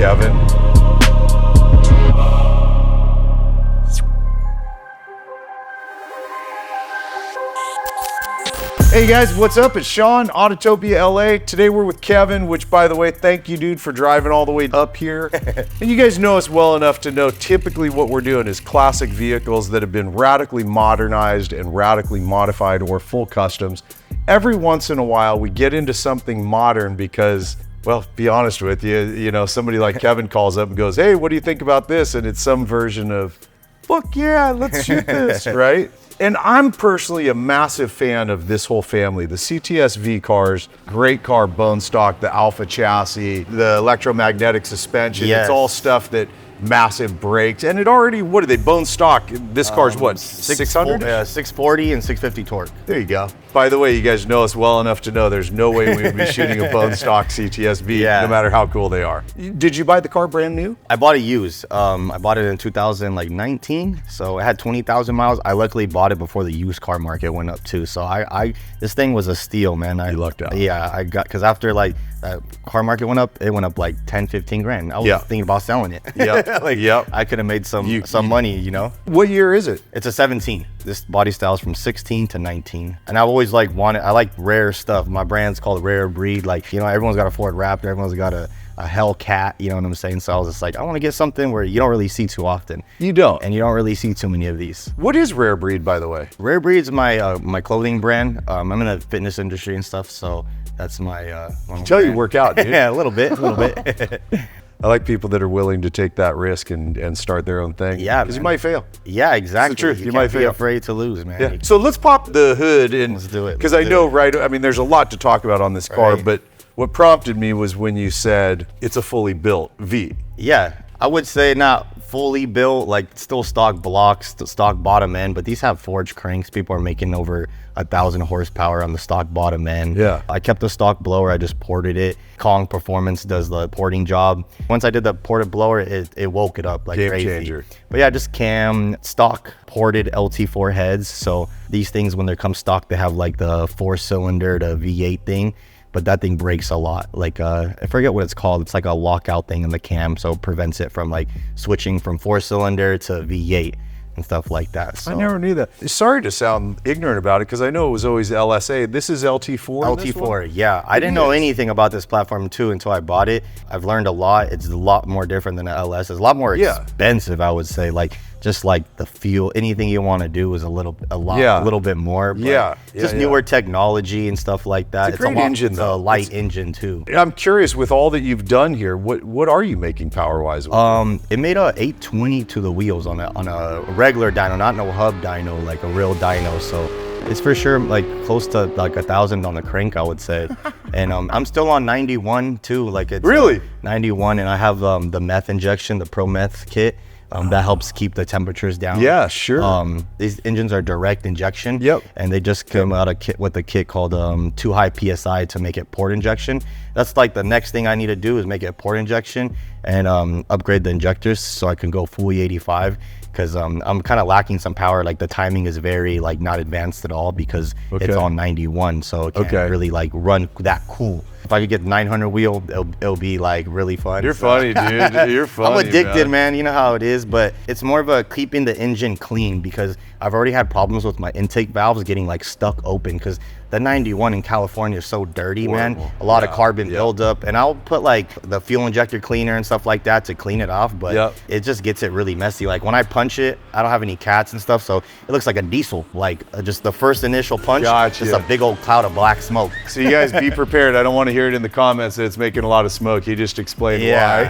Kevin. Hey guys, what's up? It's Sean, Autotopia LA. Today we're with Kevin, which by the way, thank you dude for driving all the way up here. And you guys know us well enough to know typically what we're doing is classic vehicles that have been radically modernized and radically modified or full customs. Every once in a while we get into something modern because, well, be honest with you, you know, somebody like Kevin calls up and goes, hey, what do you think about this? And it's some version of, fuck yeah, let's shoot this, right? And I'm personally a massive fan of this whole family. The CTS-V cars, great car, bone stock, the Alpha chassis, the electromagnetic suspension. Yes. It's all stuff that massive brakes. And it already, what are they, bone stock? This car's what, 600? 640 and 650 torque. There you go. By the way, you guys know us well enough to know there's no way we would be shooting a bone stock CTS-V, no matter how cool they are. Did you buy the car brand new? I bought it used. I bought it in 2019, so it had 20,000 miles. I luckily bought it before the used car market went up too. So this thing was a steal, man. You lucked out. Yeah, I got, because after like that car market went up, it went up like 10, 15 grand. I was thinking about selling it. I could have made some money, you know? What year is it? It's a 17. This body style is from 16 to 19. And I've always like I like rare stuff. My brand's called Rare Breed. Like, you know, everyone's got a Ford Raptor, everyone's got a Hellcat, you know what I'm saying? So I was just like, I want to get something where you don't really see too often. You don't. And you don't really see too many of these. What is Rare Breed, by the way? Rare Breed's my my clothing brand. I'm in the fitness industry and stuff, so that's my Tell you work out, dude. Yeah, a little bit. I like people that are willing to take that risk and start their own thing. Yeah, because you might fail. Yeah, exactly. It's the truth. You might can't be fail. afraid to lose, man. Yeah. So let's pop the hood and Let's do it. Because I know, right? I mean, there's a lot to talk about on this car, but what prompted me was when you said it's a fully built V. Yeah, I would say not fully built, like still stock blocks, stock bottom end, but these have forged cranks. People are making over 1,000 horsepower on the stock bottom end. Yeah. I kept the stock blower, I just ported it. Kong Performance does the porting job. Once I did the ported blower, it woke it up like Game crazy. changer. But yeah, just cam, stock ported LT4 heads. So these things, when they come stock, they have like the 4-cylinder to V8 thing. But that thing breaks a lot. Like, I forget what it's called. It's like a lockout thing in the cam, so it prevents it from like switching from 4-cylinder to V8 and stuff like that. So I never knew that. Sorry to sound ignorant about it, because I know it was always LSA. This is LT4? LT4, yeah. I didn't know anything about this platform too until I bought it. I've learned a lot. It's a lot more different than an LS. It's a lot more expensive, I would say. Like, just like the fuel, anything you want to do is a little bit more. But just newer technology and stuff like that. It's a great engine, though. It's a light engine too. I'm curious, with all that you've done here, what are you making power-wise? It made a 820 to the wheels on a regular dyno, not no hub dyno, like a real dyno. So it's for sure like close to like 1,000 on the crank, I would say. And I'm still on 91 too. Like it's really 91, and I have the Meth injection, the Pro Meth kit. That helps keep the temperatures down. Yeah, sure. These engines are direct injection. Yep. And they just come out with a kit called too high PSI to make it port injection. That's like the next thing I need to do is make it port injection and upgrade the injectors so I can go full E85. Because I'm kind of lacking some power. Like the timing is very like not advanced at all because it's on 91, so it can't really like run that cool. If I could get 900 wheel, it'll be like really fun. You're funny, dude. You're funny. I'm addicted, man. You know how it is, but it's more of a keeping the engine clean because I've already had problems with my intake valves getting like stuck open because the 91 in California is so dirty, man. A lot of carbon buildup, and I'll put like the fuel injector cleaner and stuff like that to clean it off, but it just gets it really messy. Like when I punch it, I don't have any cats and stuff, so it looks like a diesel. Like just the first initial punch, just a big old cloud of black smoke. So you guys be prepared. I don't want to hear it in the comments that it's making a lot of smoke. He just explained why.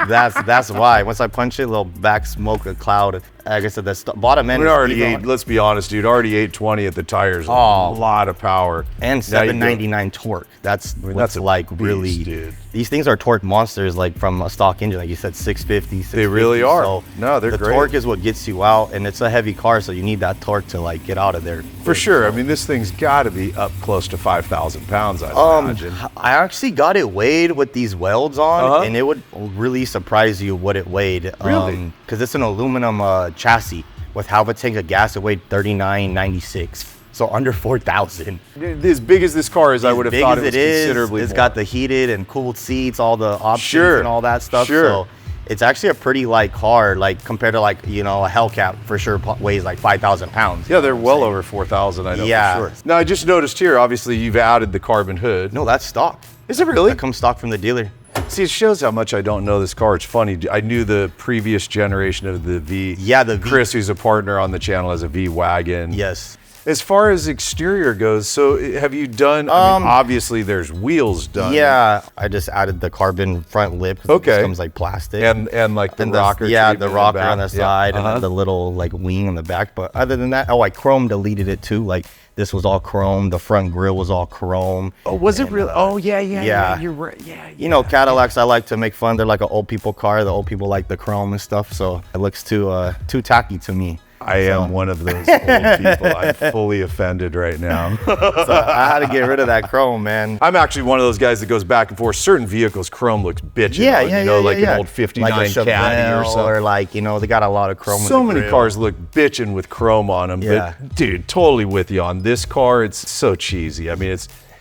That's why. Once I punch it, a little black smoke, a cloud. Like I said, the bottom end. Let's be honest, dude. Already 820 at the tires. A lot of power. And 799 torque. That's like beast, really. Dude. These things are torque monsters, like from a stock engine, like you said, 650. They really are. So no, they're the great. The torque is what gets you out, and it's a heavy car, so you need that torque to like get out of there. For sure. I mean, this thing's got to be up close to 5,000 pounds. I imagine. I actually got it weighed with these welds on, and it would really surprise you what it weighed. Really? Because it's an aluminum chassis with half a tank of gas. It weighed 39.96. So under 4,000. As big as this car is, I would have thought it was considerably It's more. got the heated and cooled seats, all the options Sure. and all that stuff. Sure. So it's actually a pretty light car, like compared to like, you know, a Hellcat for sure weighs like 5,000 pounds. Yeah, they're well over 4,000, I know Yeah. for sure. Now, I just noticed here, obviously, you've added the carbon hood. No, that's stock. Is it really? That comes stock from the dealer. See, it shows how much I don't know this car. It's funny. I knew the previous generation of the V. Yeah, the V. Chris, who's a partner on the channel, has a V wagon. Yes. As far as exterior goes, so have you done, I mean, obviously there's wheels done. Yeah, I just added the carbon front lip. Okay. It comes like plastic. And like the And rocker. yeah, treatment the in rocker back. on the side and then the little like wing on the back. But other than that, I chrome deleted it too. Like this was all chrome. The front grille was all chrome. Oh, was it really? Oh, yeah. Yeah. You're right. Yeah. You know, Cadillacs, I like to make fun. They're like an old people car. The old people like the chrome and stuff. So it looks too tacky to me. I am one of those old people. I'm fully offended right now. So I had to get rid of that chrome, man. I'm actually one of those guys that goes back and forth. Certain vehicles, chrome looks bitchin'. Yeah, on, yeah, you know, yeah, like yeah. an old 59 like a Caddy or Chevelle something. or like, you know, they got a lot of chrome. So in the many grill. cars look bitchin' with chrome on them. Yeah. But dude, totally with you on this car. It's so cheesy. I mean,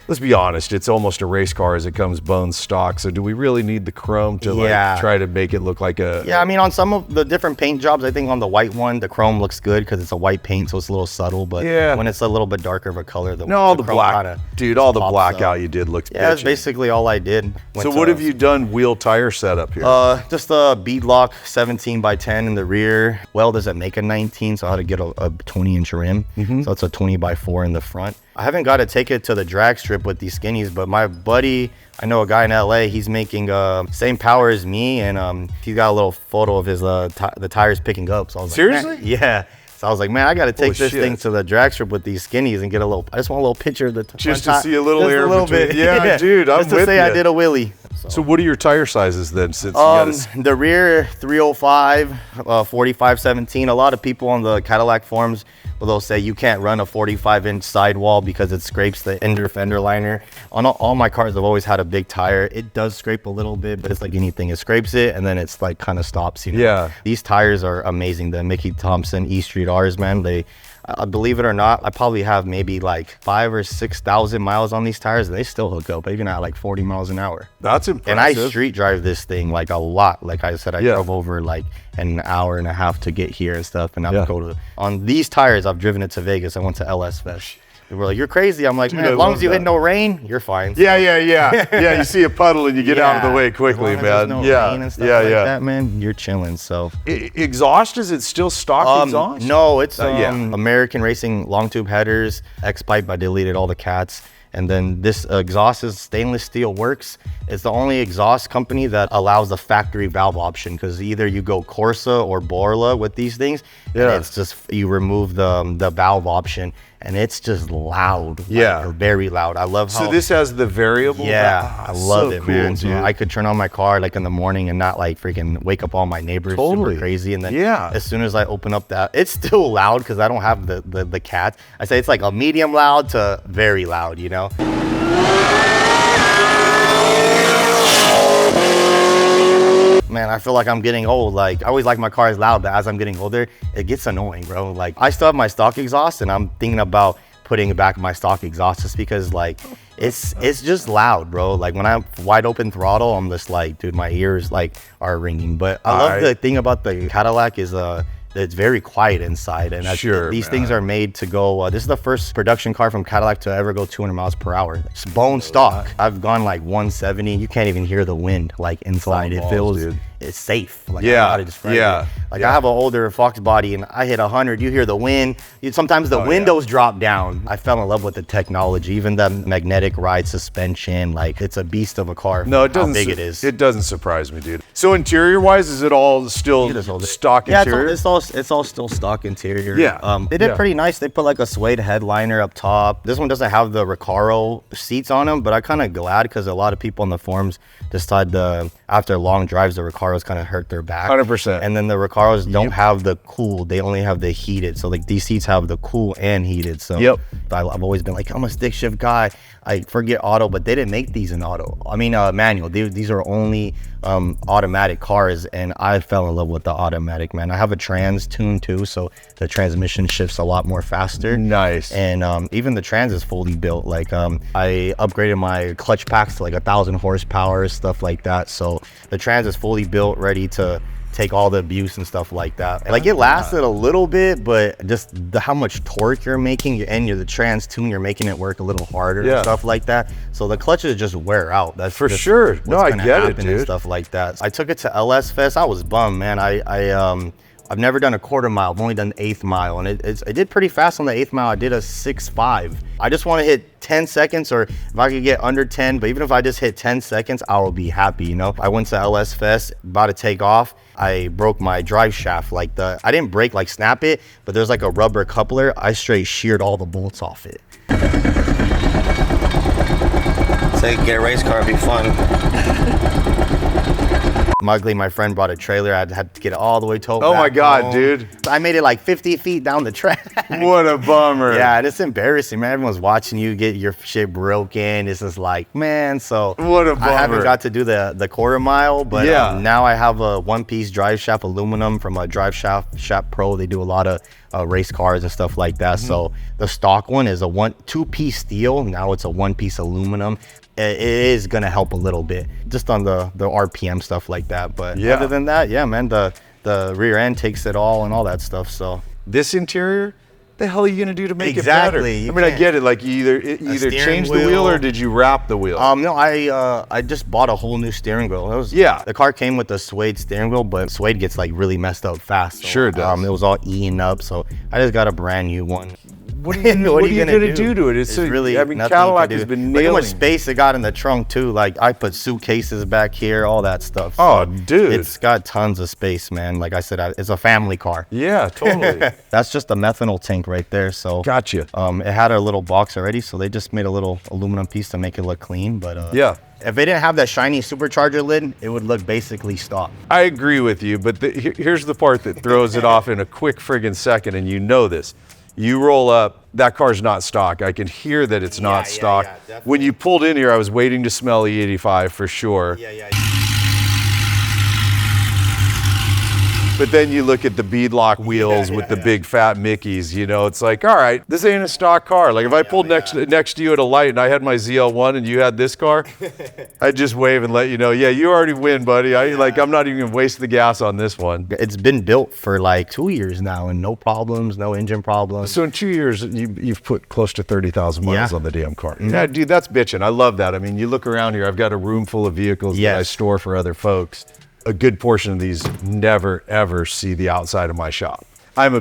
let's be honest, it's almost a race car as it comes bone stock. So do we really need the chrome to like try to make it look like a... Yeah, I mean, on some of the different paint jobs, I think on the white one, the chrome looks good because it's a white paint, so it's a little subtle. But when it's a little bit darker of a color, the all the chrome black, dude, all the pops blackout up. you did looks Yeah, that's bitchin'. basically all I did. So what have you done wheel tire setup here? Just a beadlock 17 by 10 in the rear. Well, doesn't make a 19, so I had to get a 20-inch rim. So it's a 20 by 4 in the front. I haven't got to take it to the drag strip with these skinnies, but my buddy, I know a guy in LA, he's making same power as me, and he got a little photo of his the tires picking up. So I was like, seriously? man, yeah. So I was like, man, I got to take this shit. thing to the drag strip with these skinnies and get a little. I just want a little picture of the Just front to see a little just air a little between. bit. Yeah, dude, I'm just to with say I ya. did a wheelie. So what are your tire sizes then? Since you gotta... The rear 305, 4517. A lot of people on the Cadillac forums, they'll say you can't run a 45-inch sidewall because it scrapes the inner fender liner. On all my cars, I've always had a big tire. It does scrape a little bit, but it's like anything. It scrapes it and then it's like kind of stops. You know? Yeah. These tires are amazing. The Mickey Thompson E Street R's, man. Believe it or not, I probably have maybe like 5,000 or 6,000 miles on these tires, and they still hook up even at like 40 miles an hour. That's impressive. And I street drive this thing like a lot. Like I said, I drove over like an hour and a half to get here and stuff. And I go to, on these tires, I've driven it to Vegas. I went to LS Fest. They were like, you're crazy. I'm like, Dude, man, I as long love as you that. hit no rain, you're fine. Yeah. Yeah, you see a puddle and you get out of the way quickly, As long as man. there's no rain and stuff like that, man, you're chilling. So Exhaust, is it still stock exhaust? no, it's American Racing long tube headers, X-Pipe. I deleted all the cats. And then this exhaust is stainless steel works. It's the only exhaust company that allows the factory valve option, because either you go Corsa or Borla with these things. And it's just, you remove the valve option and it's just loud. Like, very loud. I love how. So this has the variable? Yeah, I love it, cool, man. dude. So I could turn on my car like in the morning and not like freaking wake up all my neighbors super crazy. And then as soon as I open up that, it's still loud because I don't have the cat. I say it's like a medium loud to very loud, you know? Man, I feel like I'm getting old. Like, I always like my cars loud, but as I'm getting older, it gets annoying, bro. Like, I still have my stock exhaust, and I'm thinking about putting back my stock exhaust just because, like, it's just loud, bro. Like, when I'm wide open throttle, I'm just like, dude, my ears, like, are ringing. But I love the thing about the Cadillac is, it's very quiet inside, and these things are made to go. This is the first production car from Cadillac to ever go 200 miles per hour. It's bone stock. I've gone like 170. You can't even hear the wind like inside. It feels it's safe. Like, I don't know how to describe it. Like I have an older Fox body, and I hit 100. You hear the wind. Sometimes the windows drop down. I fell in love with the technology, even the magnetic ride suspension. Like it's a beast of a car. No, it doesn't. How big it is. It doesn't surprise me, dude. So interior-wise, is it all still stock interior? It's all still stock interior. Yeah. They did pretty nice. They put like a suede headliner up top. This one doesn't have the Recaro seats on them, but I'm kind of glad because a lot of people on the forums decided to after long drives, the Recaros kind of hurt their back. 100%. And then the Recaros don't have the cool, they only have the heated. So like these seats have the cool and heated. So I've always been like, I'm a stick shift guy. I forget auto, but they didn't make these in auto. I mean, manual. These are only automatic cars, and I fell in love with the automatic, man. I have a trans tune too, so the transmission shifts a lot more faster. Nice. And even the trans is fully built. Like I upgraded my clutch packs to like 1,000 horsepower, stuff like that. So the trans is fully built, ready to take all the abuse and stuff like that. Like it lasted a little bit, but just how much torque you're making, and the trans tune, you're making it work a little harder and stuff like that. So the clutches just wear out. That's for sure. No, I get it, dude. And stuff like that. I took it to LS Fest. I was bummed, man. I've never done a quarter mile. I've only done the 8th mile, and I did pretty fast on the 8th mile. I did a 6.5. I just want to hit 10 seconds, or if I could get under 10, but even if I just hit 10 seconds, I will be happy, you know? I went to LS Fest, about to take off. I broke my drive shaft. I didn't break, like snap it, but there's like a rubber coupler. I straight sheared all the bolts off it. Say, get a race car, it'd be fun. Luckily, my friend brought a trailer. I had to get it all the way towed Oh back my God, home. dude. I made it like 50 feet down the track. What a bummer. Yeah, and it's embarrassing, man. Everyone's watching you get your shit broken. It's just like, man, so what a bummer. I haven't got to do the quarter mile, but now I have a one-piece drive shaft aluminum from a Drive Shaft Pro. They do a lot of race cars and stuff like that. So the stock one is a two-piece steel. Now it's a one-piece aluminum. It is gonna help a little bit just on the RPM stuff like that, but other than that, yeah, man, the rear end takes it all and all that stuff. So this interior, the hell are you gonna do to make it better? I mean, I get it. Like you either changed the wheel or did you wrap the wheel? No, I just bought a whole new steering wheel. The car came with the Suede steering wheel, but Suede gets like really messed up fast. So, sure it does. It was all eaten up, so I just got a brand new one. What are you gonna do to it? It's really, I mean, Cadillac has been nailing. Look how much space it got in the trunk too. Like I put suitcases back here, all that stuff. Oh, dude, it's got tons of space, man. Like I said, it's a family car. Yeah, totally. That's just a methanol tank right there. So gotcha. It had a little box already, so they just made a little aluminum piece to make it look clean. But if they didn't have that shiny supercharger lid, it would look basically stock. I agree with you, but here's the part that throws it off in a quick friggin' second, and you know this. You roll up, that car's not stock. I can hear that it's not stock. When you pulled in here, I was waiting to smell E85 for sure. But then you look at the beadlock wheels with the big fat Mickeys, you know, it's like, all right, this ain't a stock car. Like if I pulled next to you at a light and I had my ZL1 and you had this car, I'd just wave and let you know, yeah, you already win, buddy. I'm not even gonna waste the gas on this one. It's been built for like 2 years now and no problems, no engine problems. So in 2 years, you've put close to 30,000 miles on the damn car. Yeah, dude, that's bitching. I love that. I mean, you look around here, I've got a room full of vehicles that I store for other folks. A good portion of these never ever see the outside of my shop. I'm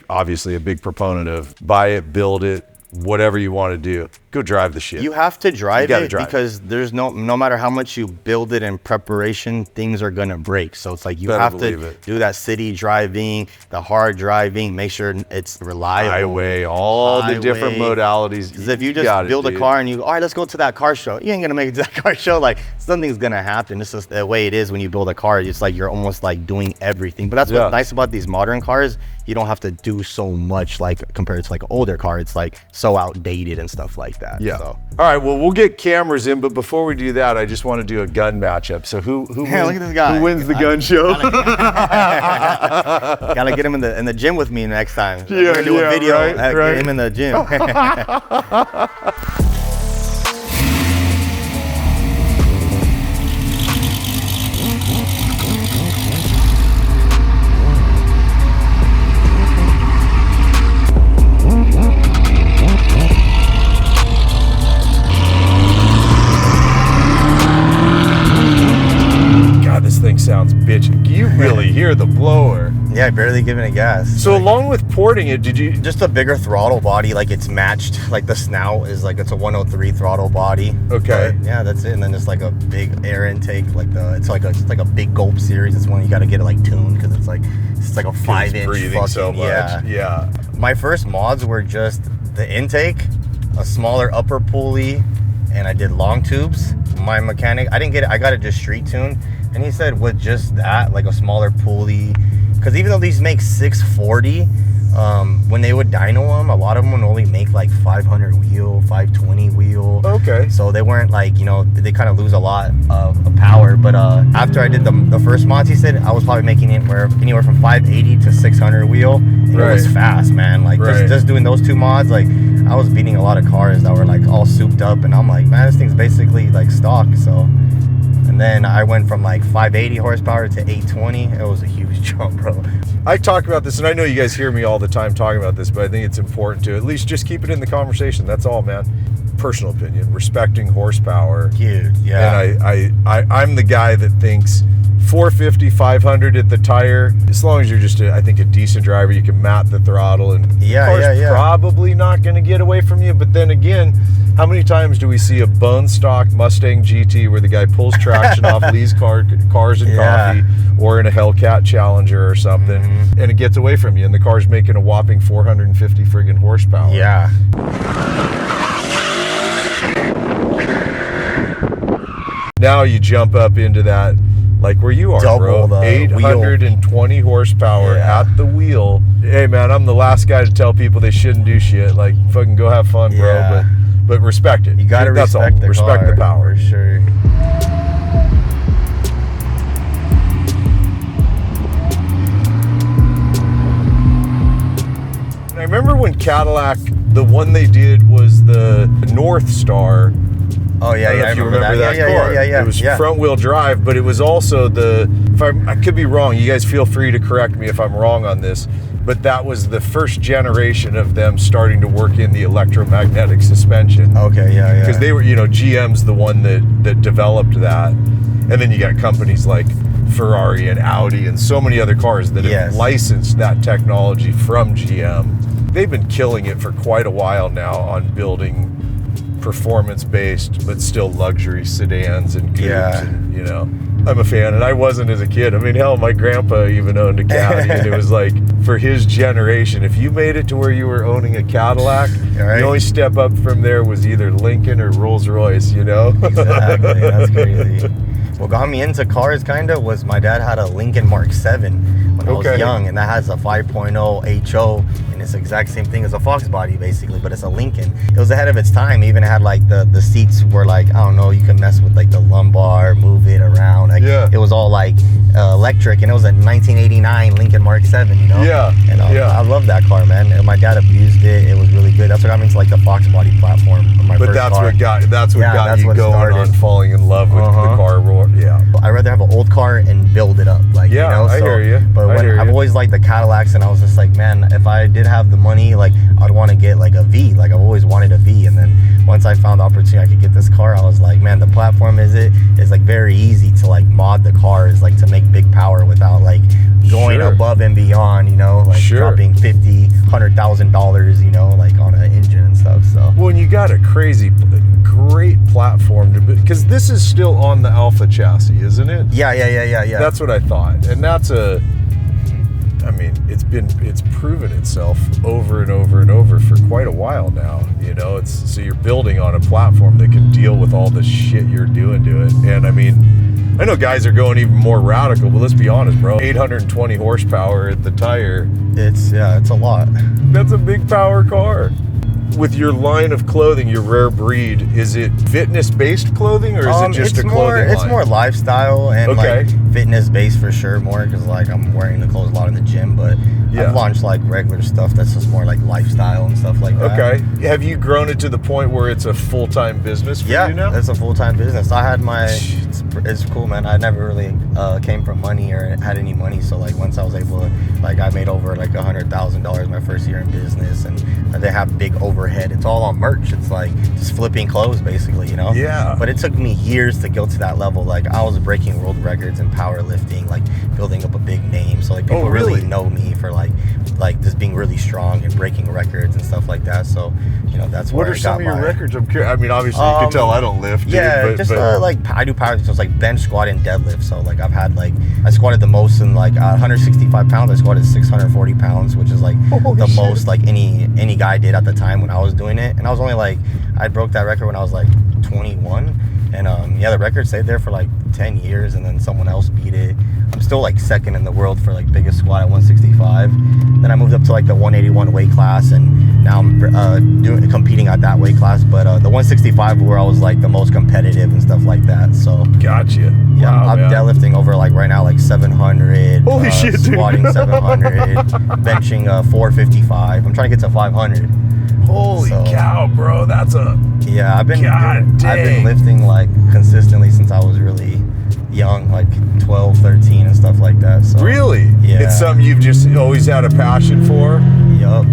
obviously a big proponent of buy it, build it, whatever you want to do. Go drive the shit. You have to drive it because there's no matter how much you build it in preparation, things are gonna break. So it's like you have to do that city driving, the hard driving, make sure it's reliable. Highway, all the different modalities. Because if you just build a car and all right, let's go to that car show, you ain't gonna make it to that car show. Like something's gonna happen. It's just the way it is when you build a car. It's like you're almost like doing everything. But that's what's nice about these modern cars. You don't have to do so much like compared to like an older car. It's like so outdated and stuff like that. Yeah. So. All right, well, we'll get cameras in, but before we do that, I just want to do a gun matchup. So who look at this guy. Who wins the gun show? Gotta get him in the gym with me next time. We're gonna do a video. Get him in the gym. This thing sounds bitchy. You really hear the blower. Yeah, barely giving it gas. So along with porting it, did you just a bigger throttle body? Like it's matched. Like the snout is like it's a 103 throttle body. Okay. But yeah, that's it. And then it's like a big air intake. Like it's like a big gulp series. It's one you got to get it like tuned because it's like a 5-inch breathing fucking, so much. Yeah. My first mods were just the intake, a smaller upper pulley, and I did long tubes. My mechanic, I didn't get it. I got it just street tuned. And he said with just that, like a smaller pulley, because even though these make 640, when they would dyno them, a lot of them would only make like 500 wheel, 520 wheel. Okay. So they weren't like, you know, they kind of lose a lot of power. But after I did the first mods, he said I was probably making anywhere from 580 to 600 wheel. And it was fast, man. Like just doing those 2 mods, like I was beating a lot of cars that were like all souped up, and I'm like, man, this thing's basically like stock. So. And then I went from like 580 horsepower to 820. It was a huge jump, bro. I talk about this, and I know you guys hear me all the time talking about this, but I think it's important to at least just keep it in the conversation. That's all, man. Personal opinion, respecting horsepower. Dude, yeah. And I'm the guy that thinks 450, 500 at the tire, as long as you're just, I think, a decent driver, you can mat the throttle, and the car's probably not going to get away from you. But then again, how many times do we see a bone stock Mustang GT where the guy pulls traction off Lee's Cars and Coffee, or in a Hellcat Challenger or something, and it gets away from you, and the car's making a whopping 450 friggin' horsepower? Yeah. Now you jump up into that, like where you are, double, bro. 820 horsepower at the wheel. Hey, man, I'm the last guy to tell people they shouldn't do shit. Like, fucking go have fun, bro. But respect it. You gotta respect the respect car, the power. for sure. I remember when Cadillac, the one they did was the North Star. Oh yeah, I remember that car. Yeah. It was front wheel drive, but it was also I could be wrong. You guys feel free to correct me if I'm wrong on this, but that was the first generation of them starting to work in the electromagnetic suspension. Okay, yeah. Because they were, GM's the one that developed that, and then you got companies like Ferrari and Audi and so many other cars that have licensed that technology from GM. They've been killing it for quite a while now on building performance-based but still luxury sedans and coupes. And I'm a fan, and I wasn't as a kid. I mean, hell, my grandpa even owned a Caddy, and it was like, for his generation, if you made it to where you were owning a Cadillac, the only step up from there was either Lincoln or Rolls-Royce, Exactly, that's crazy. What got me into cars kind of was my dad had a Lincoln Mark 7 when I was young, and that has a 5.0 HO, and it's the exact same thing as a Fox body basically, but it's a Lincoln. It was ahead of its time. Even it had like the seats were like, I don't know, you can mess with like the lumbar, move it around. Like, it was all like electric, and it was a 1989 Lincoln Mark 7, And I love that car, man. And my dad abused it. It was really good. That's what got me into like the Fox body platform on my first car. What got you going on falling in love with the car roar. Yeah. I'd rather have an old car and build it up, I hear you. But I've always liked the Cadillacs, and I was just like, man, if I did have the money, like I'd want to get like a V. Like I've always wanted a V, and then once I found the opportunity I could get this car, I was like, man, the platform is like very easy to like mod the cars, like to make big power without like going above and beyond, like dropping $50,000-$100,000, like on an engine and stuff. So when you got a great platform because this is still on the Alpha chassis, isn't it? Yeah. That's what I thought, and that's it's proven itself over and over and over for quite a while now. So you're building on a platform that can deal with all the shit you're doing to it. And I know guys are going even more radical, but let's be honest, bro. 820 horsepower at the tire. It's a lot. That's a big power car. With your line of clothing, your Rare Breed, is it fitness-based clothing, or is it just a clothing line? It's more lifestyle and like fitness-based for sure, more because like I'm wearing the clothes a lot in the gym, but I've launched like regular stuff that's just more like lifestyle and stuff like that. Okay. Have you grown it to the point where it's a full-time business for you now? Yeah, it's a full-time business. I had it's cool, man. I never really came from money or had any money, so like once I was able to, like I made over like $100,000 my first year in business, and they have big overhead. It's all on merch. It's like just flipping clothes basically, Yeah. But it took me years to go to that level. Like I was breaking world records in powerlifting, like building up a big name. So like people really know me for like just being really strong and breaking records and stuff like that. So that's what where are some of your records? I'm curious. Obviously you can tell I don't lift. Yeah, dude, but like I do powerlifting, so it's like bench, squat, and deadlift. So like I've had like I squatted the most in like 165 pounds. I squatted 640 pounds, which is like the most like any guy did at the time when I was doing it. And I was only like I broke that record when I was like 21. And yeah, the record stayed there for like 10 years, and then someone else beat it. I'm still like second in the world for like biggest squat at 165. Then I moved up to like the 181 weight class, and now I'm competing at that weight class. But the 165 where I was like the most competitive and stuff like that. So Gotcha. yeah, Wow, I'm man. deadlifting over like right now like 700. Holy shit, dude. Squatting 700, benching 455. I'm trying to get to 500. Holy cow, bro. That's a... Yeah, I've been dang. lifting like consistently since I was really young, like 12, 13 and stuff like that. So Really? Yeah. It's something you've just always had a passion for? Yup.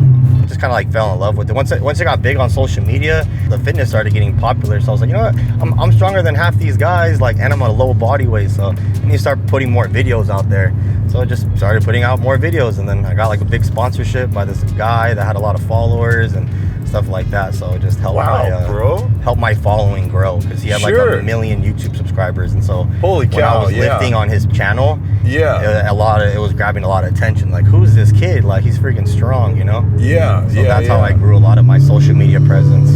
Just kind of like fell in love with it. Once I got big on social media, the fitness started getting popular. So I was like, you know what? I'm stronger than half these guys, like, and I'm a low body weight. So I need to start putting more videos out there. So I just started putting out more videos, and then I got like a big sponsorship by this guy that had a lot of followers and stuff like that. So it just helped help my following grow, because he had like a million YouTube subscribers, and so Holy cow, when I was lifting on his channel, it was grabbing a lot of attention. Like, who's this kid? Like, he's freaking strong, you know? Yeah. So that's how I grew a lot of my social media presence.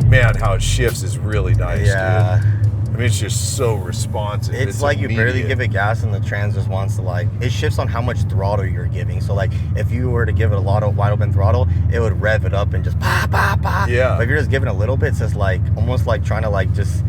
Man, how it shifts is really nice, dude. I mean, it's just so responsive. It's like immediate. You barely give it gas, and the trans just wants to, like, it shifts on how much throttle you're giving. So like, if you were to give it a lot of wide open throttle, it would rev it up and just bah, bah, bah. Yeah. But if you're just giving a little bit, it's just like almost like trying to like just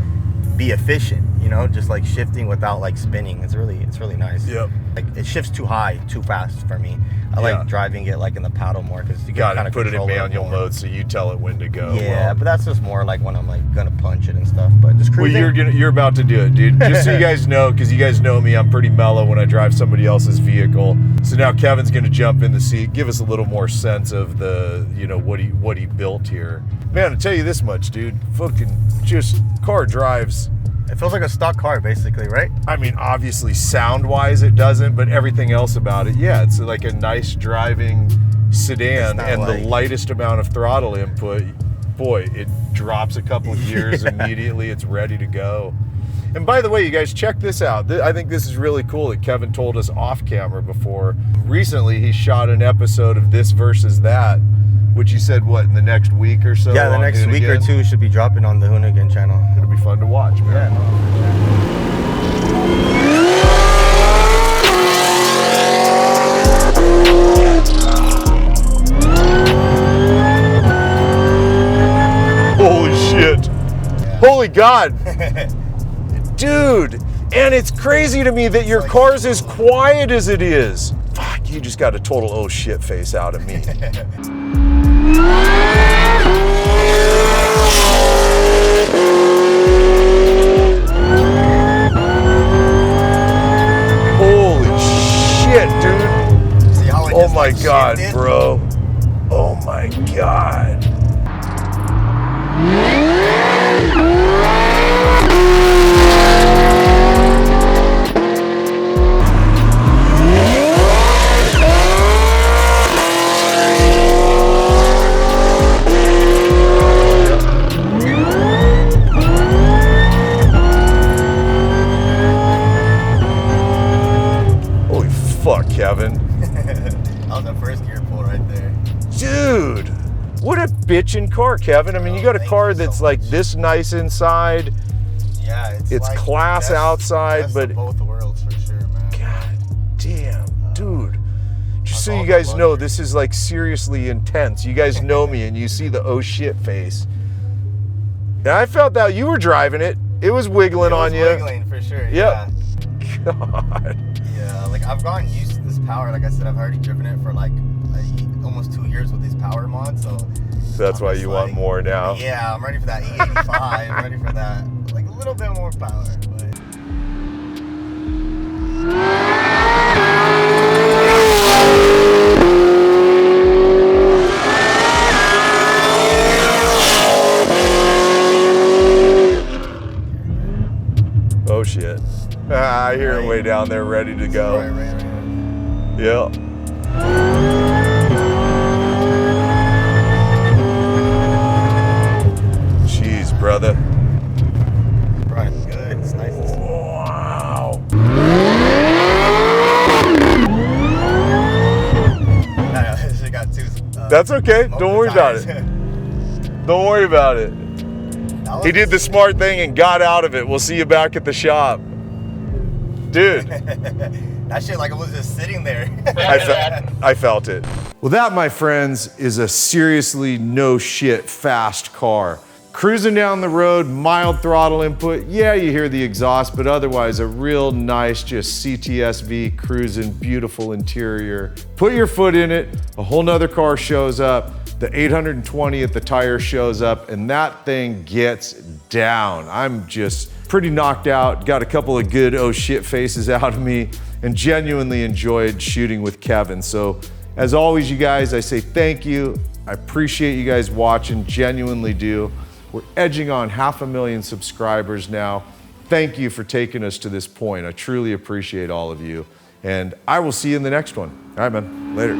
be efficient, you know, just like shifting without like spinning. It's really nice. Yep. Like, it shifts too high, too fast for me. I like driving it like in the paddle more, because you got kind to of put it in manual mode, so you tell it when to go. Yeah, but that's just more like when I'm like gonna punch it and stuff. But just cruising. Well, you're about to do it, dude. Just so you guys know, because you guys know me, I'm pretty mellow when I drive somebody else's vehicle. So now Kevin's gonna jump in the seat, give us a little more sense of the, you know, what he built here. Man, I'll tell you this much, dude. Fucking just car drives. It feels like a stock car, basically, right? I mean, obviously, sound-wise, it doesn't, but everything else about it, yeah, it's like a nice driving sedan, and like the lightest amount of throttle input, boy, it drops a couple gears immediately. It's ready to go. And by the way, you guys, check this out. I think this is really cool that Kevin told us off camera before. Recently, he shot an episode of This Versus That, which you said, what, in the next week or so? Yeah, the next week or two should be dropping on the Hoonigan channel. It'll be fun to watch, man. Yeah, Holy shit. Yeah. Holy God. Dude, and it's crazy to me that your car's as quiet as it is. Fuck, you just got a total oh shit face out of me. Holy shit, dude. See how it oh my God, shifted? bro. Oh my God. Holy fuck, Kevin. That was the first gear pull right there. Dude, what a bitchin' car, Kevin. I mean, you got a car that's so like this nice inside. Yeah, it's like class outside, best but of both worlds for sure, man. God damn, dude. Just so you guys know, this is like seriously intense. You guys know me, and you see the oh shit face. And I felt that you were driving it. It was wiggling on you. Wiggling for sure. Yep. Yeah. God. Yeah, like I've gotten used to this power. Like I said, I've already driven it for like almost 2 years with these power mods. So that's why you want more now. Yeah, I'm ready for that E85. I'm ready for that, like a little bit more power. But I hear it way down there, ready to go. Right. Yeah. Jeez, brother. Right, good. It's nice and smooth. Wow. I got two. That's okay. Don't worry about it. Don't worry about it. He did the smart thing and got out of it. We'll see you back at the shop. Dude. That shit like it was just sitting there. I felt it. Well, that, my friends, is a seriously no shit fast car. Cruising down the road, mild throttle input. Yeah, you hear the exhaust, but otherwise a real nice, just CTS-V cruising, beautiful interior. Put your foot in it, a whole nother car shows up. The 820 at the tire shows up, and that thing gets down. I'm just pretty knocked out, got a couple of good oh shit faces out of me, and genuinely enjoyed shooting with Kevin. So as always, you guys, I say thank you. I appreciate you guys watching, genuinely do. We're edging on 500,000 subscribers now. Thank you for taking us to this point. I truly appreciate all of you. And I will see you in the next one. All right, man, later.